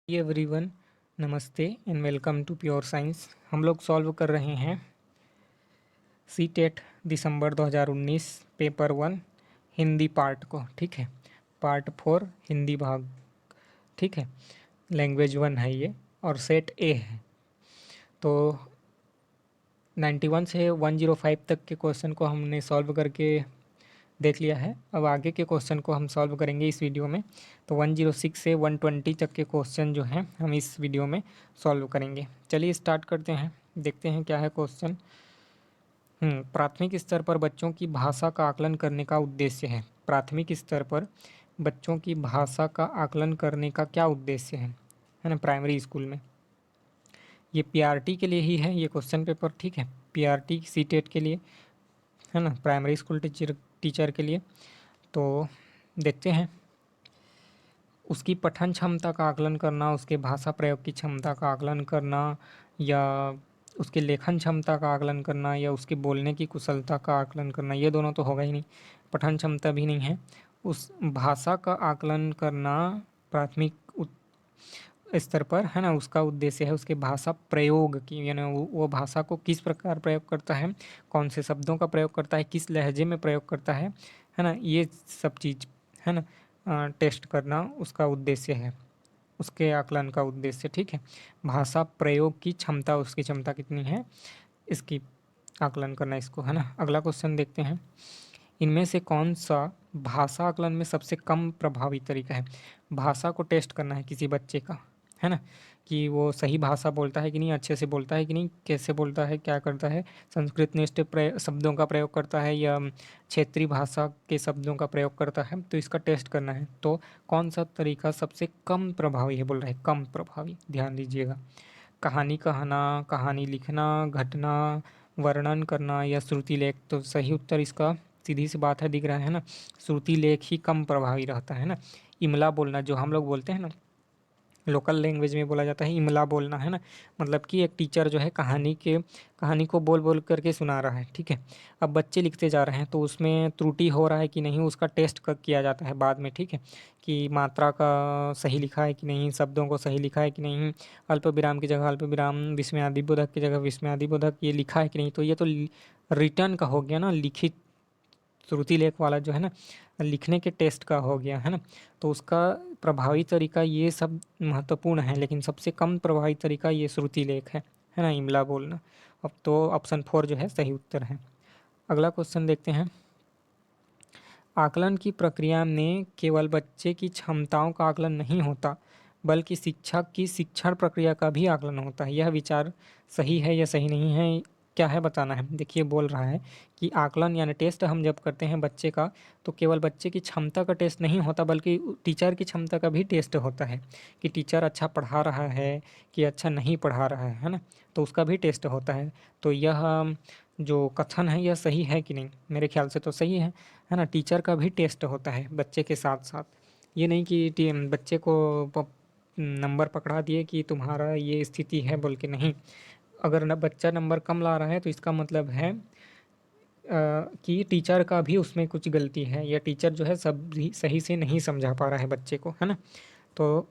Everyone, नमस्ते and welcome to pure science. हम लोग सॉल्व कर रहे हैं सी टेट दिसंबर 2019 पेपर 1 हिंदी पार्ट को। ठीक है, पार्ट 4 हिंदी भाग। ठीक है, लैंग्वेज 1 है ये और सेट ए है। तो 91 से 105 तक के क्वेश्चन को हमने सॉल्व करके देख लिया है। अब आगे के क्वेश्चन को हम सॉल्व करेंगे इस वीडियो में। तो 106 से 120 तक के क्वेश्चन जो हैं हम इस वीडियो में सॉल्व करेंगे। चलिए स्टार्ट करते हैं, देखते हैं क्या है क्वेश्चन। प्राथमिक स्तर पर बच्चों की भाषा का आकलन करने का उद्देश्य है। प्राथमिक स्तर पर बच्चों की भाषा का आकलन करने का क्या उद्देश्य है ना, प्राइमरी स्कूल में। ये पीआरटी के लिए ही है ये क्वेश्चन पेपर। ठीक है, पीआरटी सी टेट के लिए है ना, प्राइमरी स्कूल टीचर के लिए। तो देखते हैं, उसकी पठन क्षमता का आकलन करना, उसके भाषा प्रयोग की क्षमता का आकलन करना, या उसके लेखन क्षमता का आकलन करना, या उसके बोलने की कुशलता का आकलन करना, ये दोनों तो होगा ही नहीं, पठन क्षमता भी नहीं है। उस भाषा का आकलन करना प्राथमिक स्तर पर है ना, उसका उद्देश्य है उसके भाषा प्रयोग की, यानी वो भाषा को किस प्रकार प्रयोग करता है, कौन से शब्दों का प्रयोग करता है, किस लहजे में प्रयोग करता है ना, ये सब चीज़ है ना टेस्ट करना उसका उद्देश्य है, उसके आकलन का उद्देश्य। ठीक है, भाषा प्रयोग की क्षमता, उसकी क्षमता कितनी है इसकी आकलन करना इसको, है ना। अगला क्वेश्चन देखते हैं, इनमें से कौन सा भाषा आकलन में सबसे कम प्रभावी तरीका है। भाषा को टेस्ट करना है किसी बच्चे का, है ना, कि वो सही भाषा बोलता है कि नहीं, अच्छे से बोलता है कि नहीं, कैसे बोलता है, क्या करता है, संस्कृत निष्ठ शब्दों का प्रयोग करता है या क्षेत्रीय भाषा के शब्दों का प्रयोग करता है, तो इसका टेस्ट करना है। तो कौन सा तरीका सबसे कम प्रभावी है, बोल रहा है कम प्रभावी, ध्यान दीजिएगा। कहानी कहना, कहानी लिखना, घटना वर्णन करना या श्रुति लेख। तो सही उत्तर इसका सीधी सी बात है, दिख रहा है ना, श्रुति लेख ही कम प्रभावी रहता है ना। इमला बोलना जो हम लोग बोलते हैं ना, लोकल लैंग्वेज में बोला जाता है इमला बोलना, है ना, मतलब कि एक टीचर जो है कहानी को बोल बोल करके सुना रहा है। ठीक है, अब बच्चे लिखते जा रहे हैं तो उसमें त्रुटि हो रहा है कि नहीं, उसका टेस्ट किया जाता है बाद में। ठीक है, कि मात्रा का सही लिखा है कि नहीं, शब्दों को सही लिखा है कि नहीं, अल्प विराम की जगह अल्प विराम, विस्मयादिबोधक की जगह विस्मयादिबोधक ये लिखा है कि नहीं। तो ये तो रिटर्न का हो गया ना, लिखित श्रुति लेख वाला जो है ना, लिखने के टेस्ट का हो गया, है ना। तो उसका प्रभावी तरीका ये सब महत्वपूर्ण है, लेकिन सबसे कम प्रभावी तरीका ये श्रुति लेख है ना, इमला बोलना। अब तो ऑप्शन 4 जो है सही उत्तर है। अगला क्वेश्चन देखते हैं, आकलन की प्रक्रिया में केवल बच्चे की क्षमताओं का आकलन नहीं होता, बल्कि शिक्षक की शिक्षण प्रक्रिया का भी आकलन होता है। यह विचार सही है या सही नहीं है, क्या है बताना है। देखिए बोल रहा है कि आकलन यानी टेस्ट हम जब करते हैं बच्चे का, तो केवल बच्चे की क्षमता का टेस्ट नहीं होता, बल्कि टीचर की क्षमता का भी टेस्ट होता है, कि टीचर अच्छा पढ़ा रहा है कि अच्छा नहीं पढ़ा रहा है ना, तो उसका भी टेस्ट होता है। तो यह जो कथन है यह सही है कि नहीं, मेरे ख्याल से तो सही है ना। टीचर का भी टेस्ट होता है बच्चे के साथ साथ, ये नहीं कि बच्चे को नंबर पकड़ा दिए कि तुम्हारा ये स्थिति है बोल के, नहीं। अगर न बच्चा नंबर कम ला रहा है तो इसका मतलब है कि टीचर का भी उसमें कुछ गलती है, या टीचर जो है सब भी सही से नहीं समझा पा रहा है बच्चे को, है ना। तो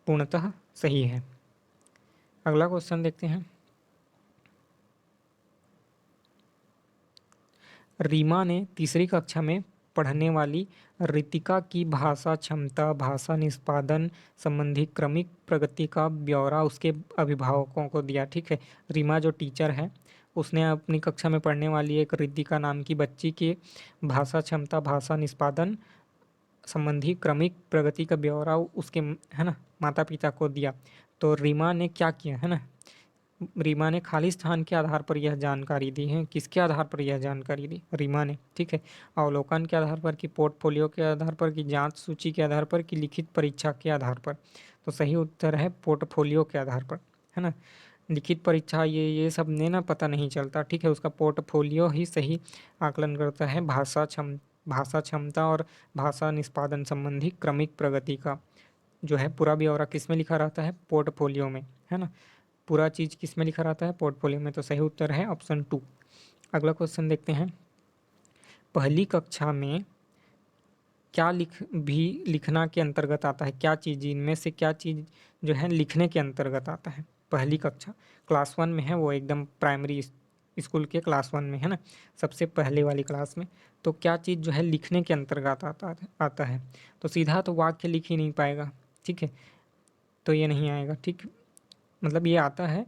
पूर्णतः सही है। अगला क्वेश्चन देखते हैं, रीमा ने तीसरी कक्षा में पढ़ने वाली रितिका की भाषा क्षमता, भाषा निष्पादन संबंधी क्रमिक प्रगति का ब्यौरा उसके अभिभावकों को दिया। ठीक है, रीमा जो टीचर है उसने अपनी कक्षा में पढ़ने वाली एक रितिका नाम की बच्ची के भाषा क्षमता, भाषा निष्पादन संबंधी क्रमिक प्रगति का ब्यौरा उसके है ना माता पिता को दिया। तो रीमा ने क्या किया, है ना, रीमा ने खाली स्थान के आधार पर यह जानकारी दी है। किसके आधार पर यह जानकारी दी, रीमा ने। ठीक है, अवलोकन के आधार पर, कि पोर्टफोलियो के आधार पर, कि जांच सूची के आधार पर, कि लिखित परीक्षा के आधार पर। तो सही उत्तर है पोर्टफोलियो के आधार पर, है ना। लिखित परीक्षा ये सब ने ना पता नहीं चलता। ठीक है, उसका पोर्टफोलियो ही सही आकलन करता है भाषा क्षमता और भाषा निष्पादन संबंधी क्रमिक प्रगति का जो है पूरा ब्यौरा किस में लिखा रहता है, पोर्टफोलियो में, है ना। पूरा चीज़ किस में लिखा रहता है, पोर्टफोलियो में। तो सही उत्तर है ऑप्शन 2। अगला क्वेश्चन देखते हैं, पहली कक्षा में क्या लिखना के अंतर्गत आता है, क्या चीज़, इनमें से क्या चीज़ जो है लिखने के अंतर्गत आता है। पहली कक्षा क्लास 1 में है, वो एकदम प्राइमरी स्कूल के क्लास 1 में है ना, सबसे पहले वाली क्लास में। तो क्या चीज़ जो है लिखने के अंतर्गत आता है। तो सीधा तो वाक्य लिख ही नहीं पाएगा, ठीक है, तो ये नहीं आएगा, ठीक। मतलब ये आता है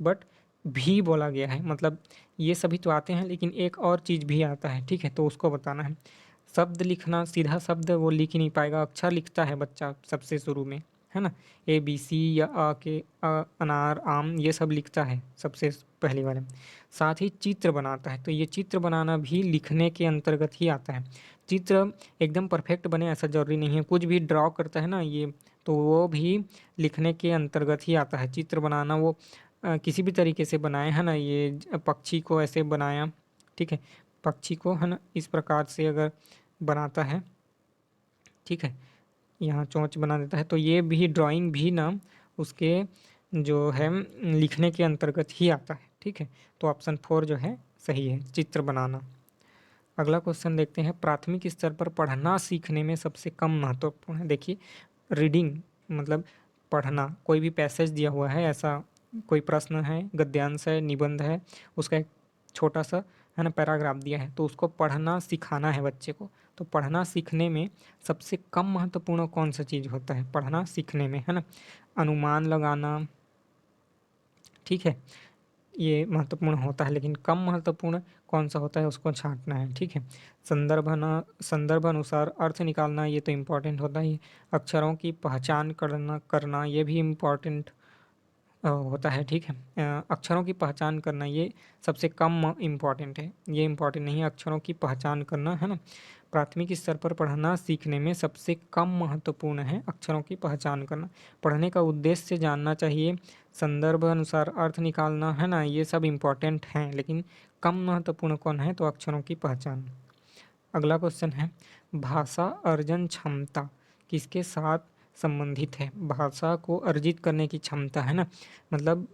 बट भी बोला गया है, मतलब ये सभी तो आते हैं लेकिन एक और चीज़ भी आता है, ठीक है, तो उसको बताना है। शब्द लिखना, सीधा शब्द वो लिख ही नहीं पाएगा, अक्षर लिखता है बच्चा सबसे शुरू में, है ना, ए बी सी या अनार आम ये सब लिखता है सबसे पहले वाले में। साथ ही चित्र बनाता है, तो ये चित्र बनाना भी लिखने के अंतर्गत ही आता है। चित्र एकदम परफेक्ट बने ऐसा ज़रूरी नहीं है, कुछ भी ड्रॉ करता है ना ये, तो वो भी लिखने के अंतर्गत ही आता है। चित्र बनाना वो किसी भी तरीके से बनाए, है ना, ये पक्षी को ऐसे बनाया, ठीक है, पक्षी को, है ना, इस प्रकार से अगर बनाता है, ठीक है, यहाँ चोंच बना देता है, तो ये भी ड्राइंग भी ना उसके जो है लिखने के अंतर्गत ही आता है, ठीक है। तो ऑप्शन 4 जो है सही है, चित्र बनाना। अगला क्वेश्चन देखते हैं, प्राथमिक स्तर पर पढ़ना सीखने में सबसे कम महत्वपूर्ण है। देखिए, रीडिंग मतलब पढ़ना, कोई भी पैसेज दिया हुआ है, ऐसा कोई प्रश्न है, गद्यांश है, निबंध है, उसका एक छोटा सा, है ना, पैराग्राफ दिया है, तो उसको पढ़ना सिखाना है बच्चे को। तो पढ़ना सीखने में सबसे कम महत्वपूर्ण कौन सा चीज़ होता है पढ़ना सीखने में, है ना, अनुमान लगाना, ठीक है, ये महत्वपूर्ण होता है, लेकिन कम महत्वपूर्ण कौन सा होता है उसको छांटना है, ठीक है। संदर्भ अनुसार अर्थ निकालना, ये तो इम्पोर्टेंट होता ही है। अक्षरों की पहचान करना ये भी इम्पोर्टेंट होता है, ठीक है। अक्षरों की पहचान करना ये सबसे कम इम्पॉर्टेंट है, ये इम्पॉर्टेंट नहीं है अक्षरों की पहचान करना, है ना। प्राथमिक स्तर पर पढ़ना सीखने में सबसे कम महत्वपूर्ण है अक्षरों की पहचान करना। पढ़ने का उद्देश्य जानना चाहिए, संदर्भ अनुसार अर्थ निकालना, है ना, ये सब इम्पॉर्टेंट हैं, लेकिन कम महत्वपूर्ण कौन है, तो अक्षरों की पहचान। अगला क्वेश्चन है, भाषा अर्जन क्षमता किसके साथ संबंधित है। भाषा को अर्जित करने की क्षमता, है ना, मतलब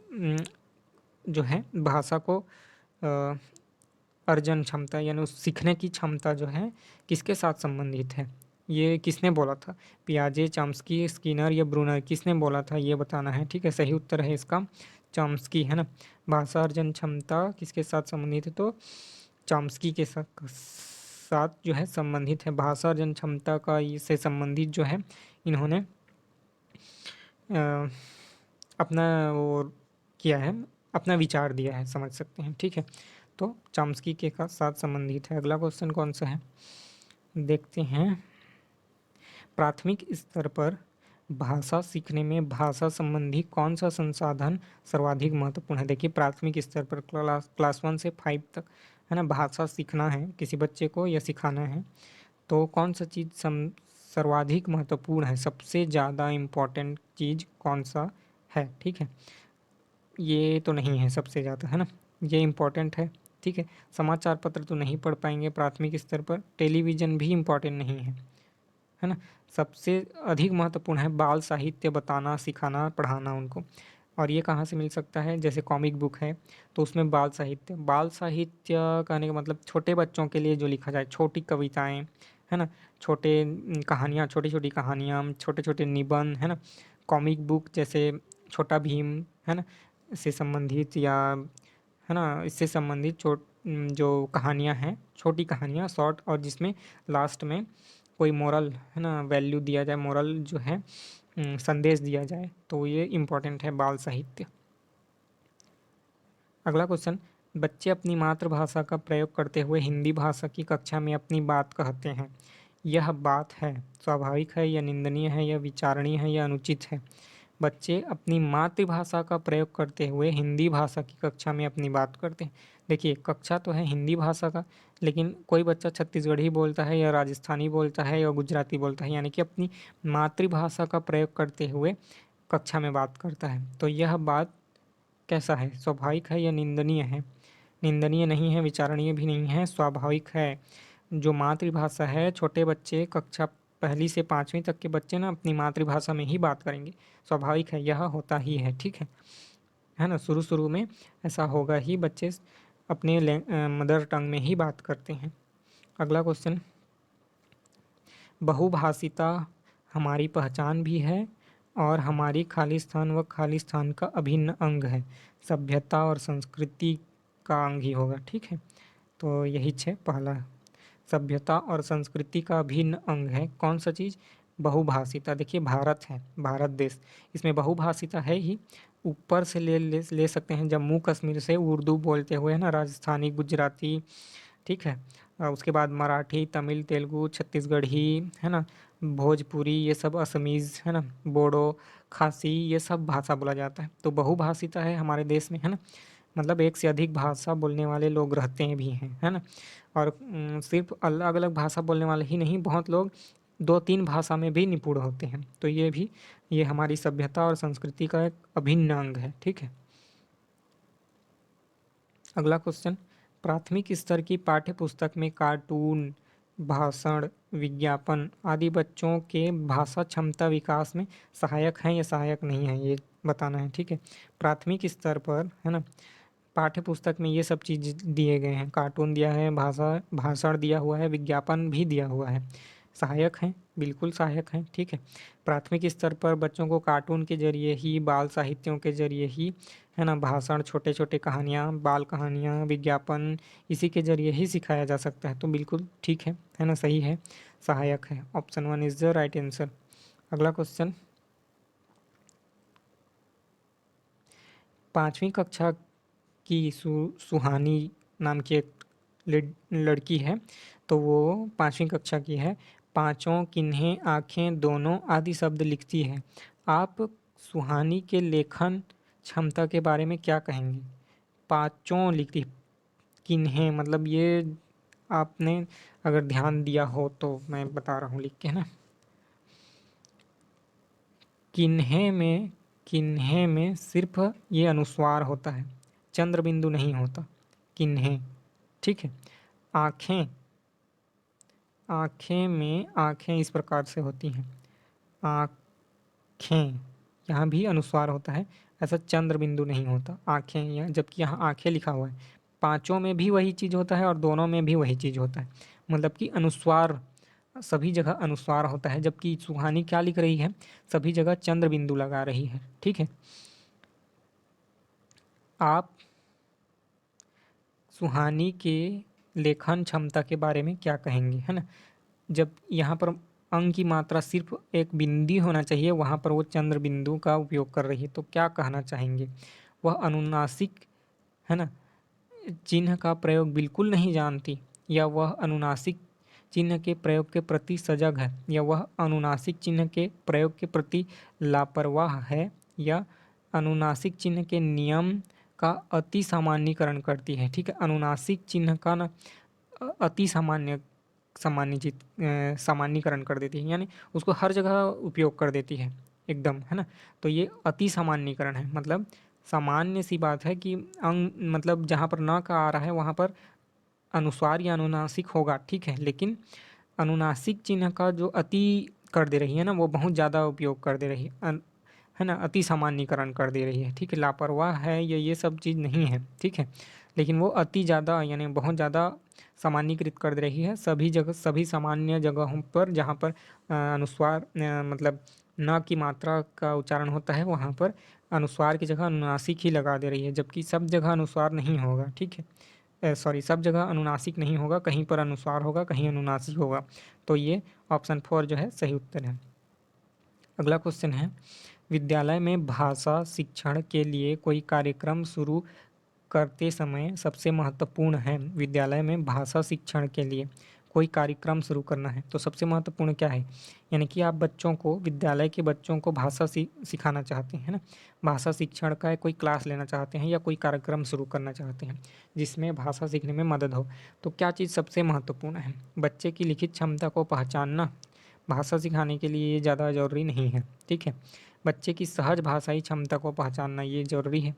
जो है भाषा को अर्जन क्षमता यानी उस सीखने की क्षमता जो है किसके साथ संबंधित है। ये किसने बोला था, पियाजे, चॉम्स्की, स्किनर या ब्रूनर, किसने बोला था ये बताना है, ठीक है। सही उत्तर है इसका चॉम्स्की, है ना। भाषा अर्जन क्षमता किसके साथ संबंधित है, तो चॉम्स्की के साथ जो है संबंधित है। भाषा अर्जन क्षमता का से संबंधित जो है इन्होंने अपना वो किया है, अपना विचार दिया है, समझ सकते हैं, ठीक है। तो चॉम्स्की के साथ संबंधित है। अगला क्वेश्चन कौन सा है देखते हैं, प्राथमिक स्तर पर भाषा सीखने में भाषा संबंधी कौन सा संसाधन सर्वाधिक महत्वपूर्ण है। देखिए, प्राथमिक स्तर पर क्लास 1 से 5 तक, है ना, भाषा सीखना है किसी बच्चे को या सिखाना है, तो कौन सा चीज़ सर्वाधिक महत्वपूर्ण है, सबसे ज़्यादा इम्पोर्टेंट चीज़ कौन सा है, ठीक है। ये तो नहीं है सबसे ज़्यादा, है ना, ये इम्पोर्टेंट है, ठीक है। समाचार पत्र तो नहीं पढ़ पाएंगे प्राथमिक स्तर पर, टेलीविज़न भी इम्पोर्टेंट नहीं है ना। सबसे अधिक महत्वपूर्ण है बाल साहित्य बताना, सिखाना, पढ़ाना उनको। और ये कहाँ से मिल सकता है, जैसे कॉमिक बुक है तो उसमें बाल साहित्य कहने का मतलब छोटे बच्चों के लिए जो लिखा जाए, छोटी कविताएं, है ना, छोटे कहानियाँ, छोटी छोटी कहानियाँ, छोटे छोटे निबंध, है ना। कॉमिक बुक जैसे छोटा भीम, है ना, से संबंधित, या है ना, इससे संबंधित जो कहानियाँ हैं, छोटी कहानियाँ शॉर्ट, और जिसमें लास्ट में कोई मोरल, है ना, वैल्यू दिया जाए, मोरल जो है संदेश दिया जाए, तो ये इम्पोर्टेंट है बाल साहित्य। अगला क्वेश्चन, बच्चे अपनी मातृभाषा का प्रयोग करते हुए हिंदी भाषा की कक्षा में अपनी बात कहते हैं, यह बात है स्वाभाविक है या निंदनीय है या विचारणीय है या अनुचित है। बच्चे अपनी मातृभाषा का प्रयोग करते हुए हिंदी भाषा की कक्षा में अपनी बात करते हैं। देखिए, कक्षा तो है हिंदी भाषा का, लेकिन कोई बच्चा छत्तीसगढ़ी बोलता है या राजस्थानी बोलता है या गुजराती बोलता है, यानी कि अपनी मातृभाषा का प्रयोग करते हुए कक्षा में बात करता है, तो यह बात कैसा है, स्वाभाविक है या निंदनीय है। निंदनीय नहीं है, विचारणीय भी नहीं है, स्वाभाविक है। जो मातृभाषा है, छोटे बच्चे कक्षा पहली से 5वीं तक के बच्चे ना अपनी मातृभाषा में ही बात करेंगे, स्वाभाविक है, यह होता ही है, ठीक है ना। शुरू शुरू में ऐसा होगा ही, बच्चे अपने मदर टंग में ही बात करते हैं। अगला क्वेश्चन, बहुभाषिता हमारी पहचान भी है और हमारी खालिस्तान व खालिस्तान का अभिन्न अंग है। सभ्यता और संस्कृति का अंग ही होगा, ठीक है। तो यही है पहला, सभ्यता और संस्कृति का अभिन्न अंग है कौन सा चीज़? बहुभाषिता। देखिए भारत है, भारत देश, इसमें बहुभाषिता है ही। ऊपर से ले सकते हैं जम्मू कश्मीर से उर्दू बोलते हुए, है ना, राजस्थानी, गुजराती, ठीक है। उसके बाद मराठी, तमिल, तेलुगु, छत्तीसगढ़ी, है ना, भोजपुरी, ये सब असमीज़, है ना, बोडो, खासी, ये सब भाषा बोला जाता है। तो बहुभाषिता है हमारे देश में, है ना, मतलब एक से अधिक भाषा बोलने वाले लोग रहते हैं भी हैं, है ना। और सिर्फ अलग अलग भाषा बोलने वाले ही नहीं, बहुत लोग 2-3 भाषा में भी निपुण होते हैं। तो ये हमारी सभ्यता और संस्कृति का एक अभिन्न अंग है, ठीक है। अगला क्वेश्चन, प्राथमिक स्तर की पाठ्य पुस्तक में कार्टून, भाषण, विज्ञापन आदि बच्चों के भाषा क्षमता विकास में सहायक हैं या सहायक नहीं है, ये बताना है, ठीक है। प्राथमिक स्तर पर, है ना, पाठ्य पुस्तक में ये सब चीज़ दिए गए हैं, कार्टून दिया है, भाषण दिया हुआ है, विज्ञापन भी दिया हुआ है। सहायक हैं, बिल्कुल सहायक हैं, ठीक है। प्राथमिक स्तर पर बच्चों को कार्टून के ज़रिए ही, बाल साहित्यों के ज़रिए ही, है ना, भाषण, छोटे-छोटे कहानियाँ, बाल कहानियाँ, विज्ञापन, इसी के ज़रिए ही सिखाया जा सकता है। तो बिल्कुल ठीक है ना, सही है, सहायक है। Option 1 is the right answer. अगला क्वेश्चन, 5वीं कक्षा की सुहानी नाम की एक लड़की है, तो वो 5वीं कक्षा की है। पाँचों, किन्हें, आँखें, दोनों आदि शब्द लिखती है। आप सुहानी के लेखन क्षमता के बारे में क्या कहेंगे? पाँचों लिखती, किन्हें मतलब ये आपने अगर ध्यान दिया हो तो मैं बता रहा हूँ लिख के, है ना। किन्हें में सिर्फ ये अनुस्वार होता है, चंद्र बिंदु नहीं होता, किन्हें, ठीक है। आँखें, आँखें में आँखें इस प्रकार से होती हैं, आँखें, यहाँ भी अनुस्वार होता है, ऐसा चंद्र बिंदु नहीं होता, आँखें, यहाँ जबकि यहाँ आँखें लिखा हुआ है। पांचों में भी वही चीज़ होता है और दोनों में भी वही चीज़ होता है, मतलब कि अनुस्वार, सभी जगह अनुस्वार होता है। जबकि सुहानी क्या लिख रही है? सभी जगह चंद्र बिंदु लगा रही है, ठीक है। आप सुहानी के लेखन क्षमता के बारे में क्या कहेंगे, है ना। जब यहाँ पर अंग की मात्रा सिर्फ एक बिंदी होना चाहिए, वहाँ पर वो चंद्र बिंदु का उपयोग कर रही है, तो क्या कहना चाहेंगे? वह अनुनासिक, है ना, चिन्ह का प्रयोग बिल्कुल नहीं जानती, या वह अनुनासिक चिन्ह के प्रयोग के प्रति सजग है, या वह अनुनासिक चिन्ह के प्रयोग के प्रति लापरवाह है, या अनुनासिक चिन्ह के नियम का अति सामान्यीकरण करती है, ठीक है। अनुनासिक चिन्ह का ना अति सामान्यीकरण कर देती है, यानी उसको हर जगह उपयोग कर देती है एकदम, है ना। तो ये अति सामान्यीकरण है, मतलब सामान्य सी बात है कि अंग, मतलब जहाँ पर न का आ रहा है वहाँ पर अनुस्वार या अनुनासिक होगा, ठीक है। लेकिन अनुनासिक चिन्ह का जो अति कर दे रही है ना, वो बहुत ज़्यादा उपयोग कर दे रही है ना, अति सामान्यीकरण कर दे रही है, ठीक है। लापरवाह है ये सब चीज़ नहीं है, ठीक है। लेकिन वो अति ज़्यादा, यानी बहुत ज़्यादा सामान्यीकृत कर दे रही है सभी जगह, सभी सामान्य जगहों पर जहाँ पर अनुस्वार मतलब न की मात्रा का उच्चारण होता है, वहाँ पर अनुस्वार की जगह अनुनासिक ही लगा दे रही है, जबकि सब जगह अनुस्वार नहीं होगा, ठीक है। सॉरी, सब जगह अनुनासिक नहीं होगा, कहीं पर अनुस्वार होगा, कहीं अनुनासिक होगा। तो ये ऑप्शन 4 जो है सही उत्तर है। अगला क्वेश्चन है, विद्यालय में भाषा शिक्षण के लिए कोई कार्यक्रम शुरू करते समय सबसे महत्वपूर्ण है। विद्यालय में भाषा शिक्षण के लिए कोई कार्यक्रम शुरू करना है तो सबसे महत्वपूर्ण क्या है? यानी कि आप बच्चों को, विद्यालय के बच्चों को भाषा सिखाना चाहते हैं ना, भाषा शिक्षण का कोई क्लास लेना चाहते हैं या कोई कार्यक्रम शुरू करना चाहते हैं जिसमें भाषा सीखने में मदद हो, तो क्या चीज़ सबसे महत्वपूर्ण है? बच्चे की लिखित क्षमता को पहचानना भाषा सिखाने के लिए ये ज़्यादा ज़रूरी नहीं है, ठीक है। बच्चे की सहज भाषाई क्षमता को पहचानना ये ज़रूरी है,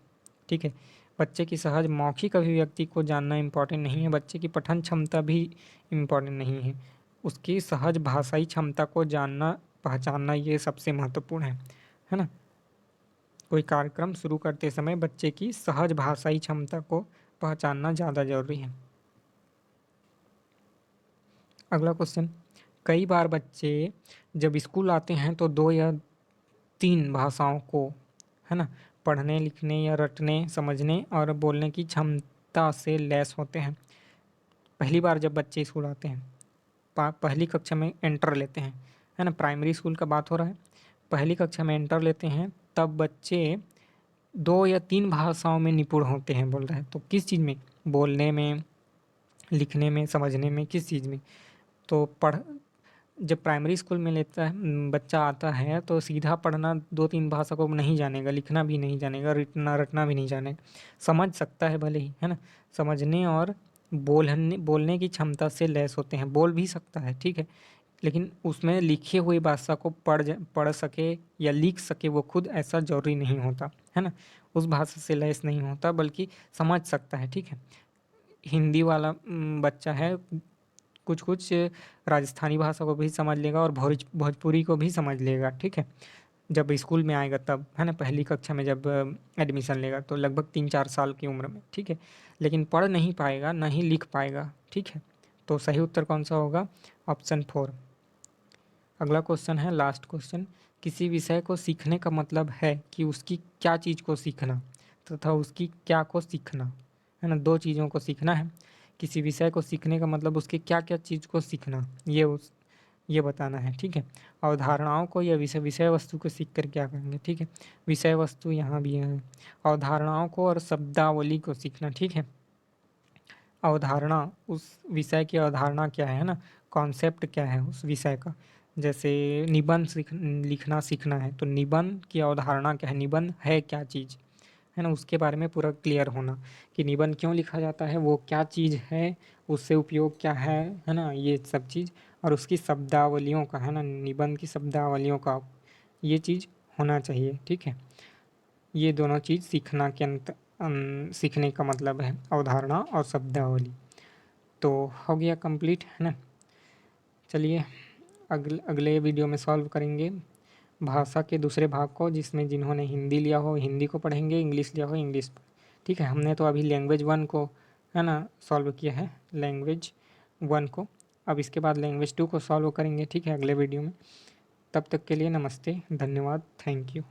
ठीक है। बच्चे की सहज मौखिक अभिव्यक्ति को जानना इम्पॉर्टेंट नहीं है, बच्चे की पठन क्षमता भी इम्पॉर्टेंट नहीं है, उसकी सहज भाषाई क्षमता को जानना, पहचानना ये सबसे महत्वपूर्ण है ना। कोई कार्यक्रम शुरू करते समय बच्चे की सहज भाषाई क्षमता को पहचानना ज़्यादा ज़रूरी है। अगला क्वेश्चन, कई बार बच्चे जब स्कूल आते हैं तो 2 या 3 भाषाओं को, है ना, पढ़ने, लिखने या रटने, समझने और बोलने की क्षमता से लैस होते हैं। पहली बार जब बच्चे स्कूल आते हैं, पहली कक्षा में एंटर लेते हैं, है ना, प्राइमरी स्कूल का बात हो रहा है, पहली कक्षा में एंटर लेते हैं, तब बच्चे 2 या 3 भाषाओं में निपुण होते हैं बोल रहे हैं। तो किस चीज़ में? बोलने में, लिखने में, समझने में, किस चीज़ में? तो जब प्राइमरी स्कूल में लेता है बच्चा आता है तो सीधा पढ़ना 2-3 भाषा को नहीं जानेगा, लिखना भी नहीं जानेगा, रटना भी नहीं जानेगा। समझ सकता है भले ही, है ना, समझने और बोलने की क्षमता से लैस होते हैं। बोल भी सकता है, ठीक है, लेकिन उसमें लिखी हुई भाषा को पढ़ सके या लिख सके वो खुद, ऐसा ज़रूरी नहीं होता, है ना। उस भाषा से लैस नहीं होता बल्कि समझ सकता है, ठीक है। हिंदी वाला बच्चा है, कुछ राजस्थानी भाषा को भी समझ लेगा और भोजपुरी को भी समझ लेगा, ठीक है, जब स्कूल में आएगा तब, है ना, पहली कक्षा में जब एडमिशन लेगा तो लगभग 3-4 साल की उम्र में, ठीक है। लेकिन पढ़ नहीं पाएगा, ना ही लिख पाएगा, ठीक है। तो सही उत्तर कौन सा होगा? ऑप्शन 4। अगला क्वेश्चन है, लास्ट क्वेश्चन। किसी विषय को सीखने का मतलब है कि उसकी क्या चीज़ को सीखना तथा उसकी क्या को सीखना, है ना, 2 चीज़ों को सीखना है। किसी विषय को सीखने का मतलब उसकी क्या क्या चीज़ को सीखना, ये बताना है, ठीक है। अवधारणाओं को या विषय वस्तु को सीख कर क्या करेंगे, ठीक है। विषय वस्तु यहाँ भी है, अवधारणाओं को और शब्दावली को सीखना, ठीक है। अवधारणा, उस विषय की अवधारणा क्या है ना, कॉन्सेप्ट क्या है उस विषय का। जैसे लिखना सीखना है तो निबंध की अवधारणा क्या है, निबंध है क्या चीज़, है ना, उसके बारे में पूरा क्लियर होना कि निबंध क्यों लिखा जाता है, वो क्या चीज़ है, उससे उपयोग क्या है ना, ये सब चीज़। और उसकी शब्दावलियों का, है ना, निबंध की शब्दावलियों का ये चीज़ होना चाहिए, ठीक है। ये दोनों चीज़ सीखने का मतलब है, अवधारणा और शब्दावली। तो हो गया कंप्लीट, है ना। चलिए अगले वीडियो में सॉल्व करेंगे भाषा के दूसरे भाग को, जिसमें जिन्होंने हिंदी लिया हो हिंदी को पढ़ेंगे, इंग्लिश लिया हो इंग्लिश, ठीक है। हमने तो अभी लैंग्वेज 1 को, है ना, सॉल्व किया है, लैंग्वेज 1 को। अब इसके बाद लैंग्वेज 2 को सॉल्व करेंगे, ठीक है, अगले वीडियो में। तब तक के लिए नमस्ते, धन्यवाद, थैंक यू।